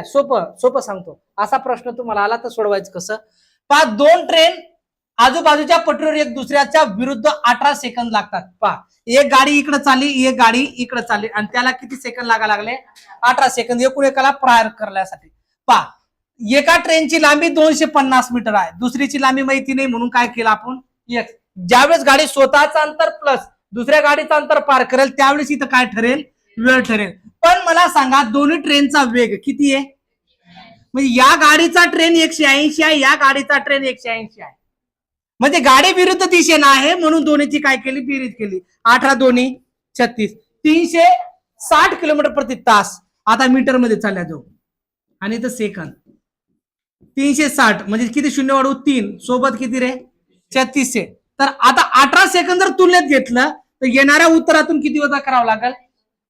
सोपं सोपं सांगतो. असा प्रश्न तुम्हाला आला तर सोडवायचं कसं. पहा, दोन ट्रेन आजूबाजूच्या पटरीवर एक दुसऱ्याच्या विरुद्ध 18 सेकंद लागतात. पहा, एक गाडी इकडे चालली, एक गाडी इकडे चालली आणि त्याला किती सेकंद लागा लागले? 18 सेकंद एकूण एकाला प्रायर करण्यासाठी. पहा, एका ट्रेनची लांबी 250 मीटर आहे, दुसरीची लांबी माहिती नाही म्हणून काय केलं आपण? एक ज्यावेळेस गाडी स्वतःचं अंतर प्लस दुसऱ्या गाडीचं अंतर पार करेल त्यावेळेस इथं काय ठरेल? वेळ ठरेल. पण मला सांगा दोन्ही ट्रेनचा वेग किती आहे? म्हणजे या गाडीचा ट्रेन 180 आहे, या गाडीचा ट्रेन 180 आहे. म्हणजे गाडी विरुद्ध दिशेने आहे म्हणून दोन्हीची काय केली? बेरीज केली. 18 दोन्ही 36, 360 किलोमीटर प्रति तास. आता मीटर मध्ये चालल्या जाऊ आणि इथं सेकंद 360 म्हणजे किती? शून्य वाढवू 3 सोबत किती रे? 36. तर आता 18 सेकंद जर तुलनेत घेतलं तर येणाऱ्या उत्तरातून किती वजा करावं लागेल?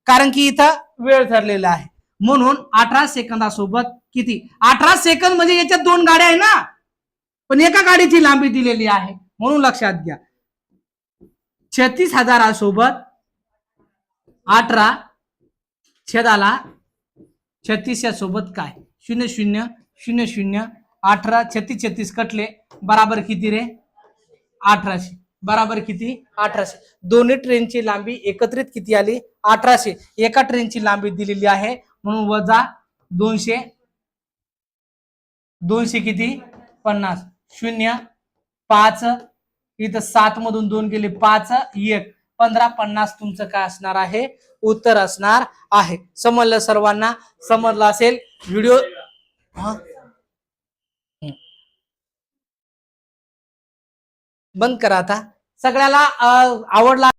कारण की इथं वेळ ठरलेला आहे म्हणून 18 सेकंदासोबत किती? 18 सेकंद म्हणजे याच्यात दोन गाड्या आहे ना, पण एका गाडीची लांबी दिलेली आहे म्हणून लक्षात घ्या. 36,000 सोबत 18 छेदाला 36 सोबत काय? 0 0 0 0 18 36 36 कटले बराबर किती रे? 1800. बराबर किती? 1800. दोन्ही ट्रेनची लांबी एकत्रित किती आली? 1800. एका ट्रेनची लांबी दिलेली आहे म्हणून वजा 200. 200 किती? 50. 0 5 इथं 7 मधून 2 गेले 5 1 15 50 तुमचं काय असणार आहे? उत्तर असणार आहे. समजलं सर्वांना? समजलं असेल व्हिडिओ बंद करा आता. सगळ्याला आवडला